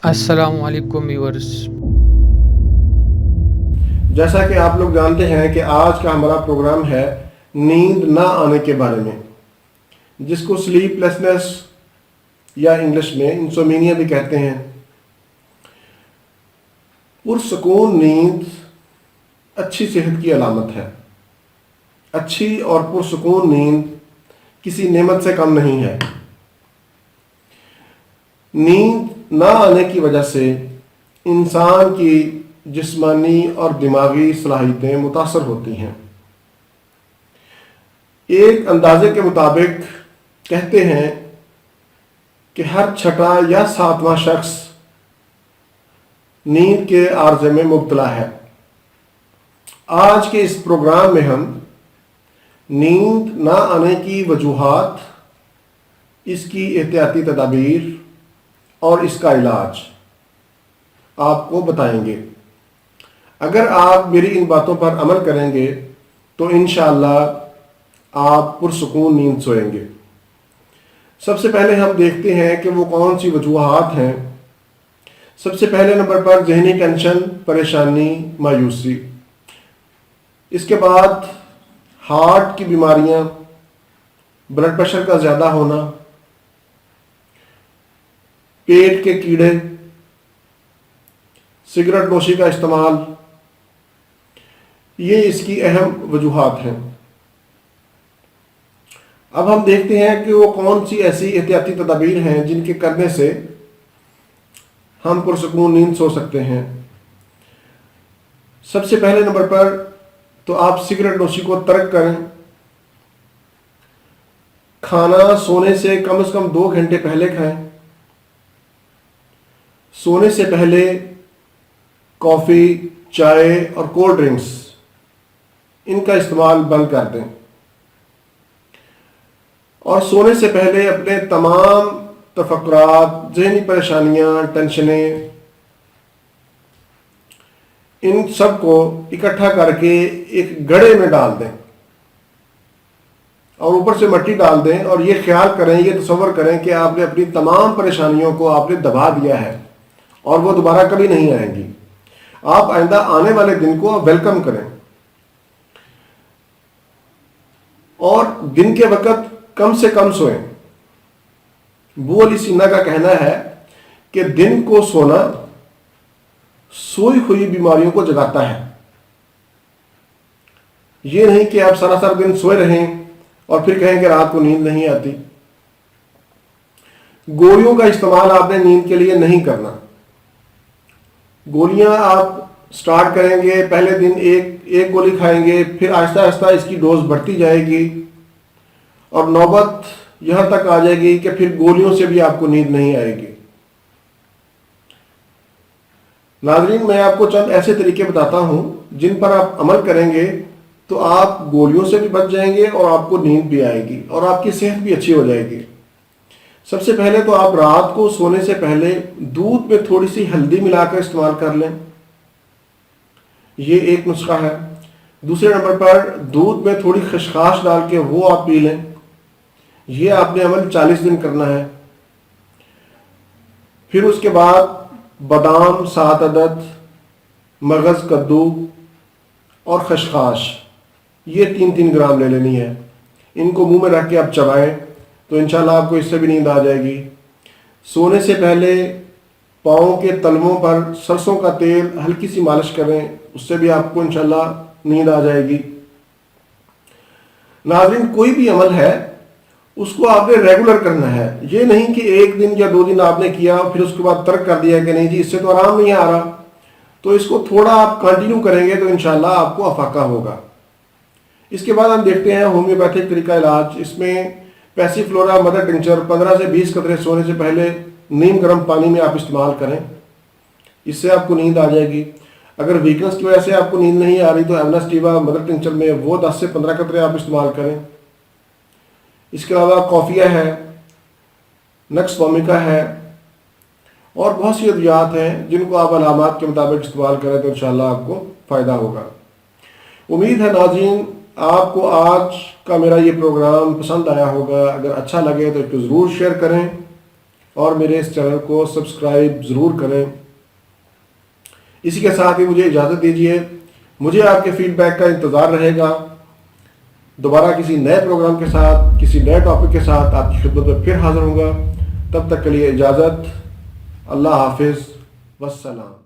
السلام علیکم ویورز۔ جیسا کہ آپ لوگ جانتے ہیں کہ آج کا ہمارا پروگرام ہے نیند نہ آنے کے بارے میں، جس کو سلیپ لیسنس یا انگلش میں انسومینیا بھی کہتے ہیں۔ پرسکون نیند اچھی صحت کی علامت ہے۔ اچھی اور پرسکون نیند کسی نعمت سے کم نہیں ہے۔ نیند نہ آنے کی وجہ سے انسان کی جسمانی اور دماغی صلاحیتیں متاثر ہوتی ہیں۔ ایک اندازے کے مطابق کہتے ہیں کہ ہر چھٹا یا ساتواں شخص نیند کے عارضے میں مبتلا ہے۔ آج کے اس پروگرام میں ہم نیند نہ آنے کی وجوہات، اس کی احتیاطی تدابیر اور اس کا علاج آپ کو بتائیں گے۔ اگر آپ میری ان باتوں پر عمل کریں گے تو انشاءاللہ آپ پرسکون نیند سوئیں گے۔ سب سے پہلے ہم دیکھتے ہیں کہ وہ کون سی وجوہات ہیں۔ سب سے پہلے نمبر پر ذہنی ٹینشن، پریشانی، مایوسی۔ اس کے بعد ہارٹ کی بیماریاں، بلڈ پریشر کا زیادہ ہونا، پیٹ کے کیڑے، سگریٹ نوشی کا استعمال، یہ اس کی اہم وجوہات ہیں۔ اب ہم دیکھتے ہیں کہ وہ کون سی ایسی احتیاطی تدابیر ہیں جن کے کرنے سے ہم پرسکون نیند سو سکتے ہیں۔ سب سے پہلے نمبر پر تو آپ سگریٹ نوشی کو ترک کریں۔ کھانا سونے سے کم از کم 2 گھنٹے پہلے کھائیں۔ سونے سے پہلے کافی، چائے اور کولڈ ڈرنکس، ان کا استعمال بند کر دیں۔ اور سونے سے پہلے اپنے تمام تفکرات، ذہنی پریشانیاں، ٹینشنیں، ان سب کو اکٹھا کر کے ایک گڑھے میں ڈال دیں اور اوپر سے مٹی ڈال دیں، اور یہ خیال کریں، یہ تصور کریں کہ آپ نے اپنی تمام پریشانیوں کو آپ نے دبا دیا ہے اور وہ دوبارہ کبھی نہیں آئیں گی۔ آپ آئندہ آنے والے دن کو ویلکم کریں، اور دن کے وقت کم سے کم سوئیں۔ ابو علی سینا کا کہنا ہے کہ دن کو سونا سوئی ہوئی بیماریوں کو جگاتا ہے۔ یہ نہیں کہ آپ سارا دن سوئے رہیں اور پھر کہیں کہ رات کو نیند نہیں آتی۔ گولیوں کا استعمال آپ نے نیند کے لیے نہیں کرنا۔ گولیاں آپ سٹارٹ کریں گے، پہلے دن ایک گولی کھائیں گے، پھر آہستہ آہستہ اس کی ڈوز بڑھتی جائے گی اور نوبت یہاں تک آ جائے گی کہ پھر گولیوں سے بھی آپ کو نیند نہیں آئے گی۔ ناظرین، میں آپ کو چند ایسے طریقے بتاتا ہوں جن پر آپ عمل کریں گے تو آپ گولیوں سے بھی بچ جائیں گے اور آپ کو نیند بھی آئے گی اور آپ کی صحت بھی اچھی ہو جائے گی۔ سب سے پہلے تو آپ رات کو سونے سے پہلے دودھ میں تھوڑی سی ہلدی ملا کر استعمال کر لیں، یہ ایک نسخہ ہے۔ دوسرے نمبر پر دودھ میں تھوڑی خشخاش ڈال کے وہ آپ پی لیں، یہ آپ نے عمل 40 دن کرنا ہے۔ پھر اس کے بعد بادام 7 عدد، مغز، کدو اور خشخاش، یہ 3 گرام لے لینی ہے۔ ان کو منہ میں رکھ کے آپ چبائیں تو انشاءاللہ آپ کو اس سے بھی نیند آ جائے گی۔ سونے سے پہلے پاؤں کے تلووں پر سرسوں کا تیل ہلکی سی مالش کریں، اس سے بھی آپ کو انشاءاللہ نیند آ جائے گی۔ ناظرین، کوئی بھی عمل ہے اس کو آپ نے ریگولر کرنا ہے، یہ نہیں کہ 1 دن یا 2 دن آپ نے کیا پھر اس کے بعد ترک کر دیا کہ نہیں جی اس سے تو آرام نہیں آ رہا، تو اس کو تھوڑا آپ کنٹینیو کریں گے تو انشاءاللہ آپ کو افاقہ ہوگا۔ اس کے بعد ہم دیکھتے ہیں ہومیوپیتھک طریقہ علاج۔ اس میں پیسی فلورا مدر ٹنکچر 15 سے 20 قطرے سونے سے پہلے نیم گرم پانی میں آپ استعمال کریں، اس سے آپ کو نیند آ جائے گی۔ اگر ویکنس کی وجہ سے آپ کو نیند نہیں آ رہی تو ایمنسٹیوا مدر ٹنکچر میں وہ 10 سے 15 قطرے آپ استعمال کریں۔ اس کے علاوہ کافیہ ہے، نکس وومیکا ہے، اور بہت سی ادویات ہیں جن کو آپ علامات کے مطابق استعمال کریں تو انشاءاللہ آپ کو فائدہ ہوگا۔ امید ہے ناظرین آپ کو آج کا میرا یہ پروگرام پسند آیا ہوگا۔ اگر اچھا لگے تو اس کو ضرور شیئر کریں اور میرے اس چینل کو سبسکرائب ضرور کریں۔ اسی کے ساتھ ہی مجھے اجازت دیجیے، مجھے آپ کے فیڈ بیک کا انتظار رہے گا۔ دوبارہ کسی نئے پروگرام کے ساتھ، کسی نئے ٹاپک کے ساتھ آپ کی خدمت میں پھر حاضر ہوں گا۔ تب تک کے لیے اجازت، اللہ حافظ، والسلام۔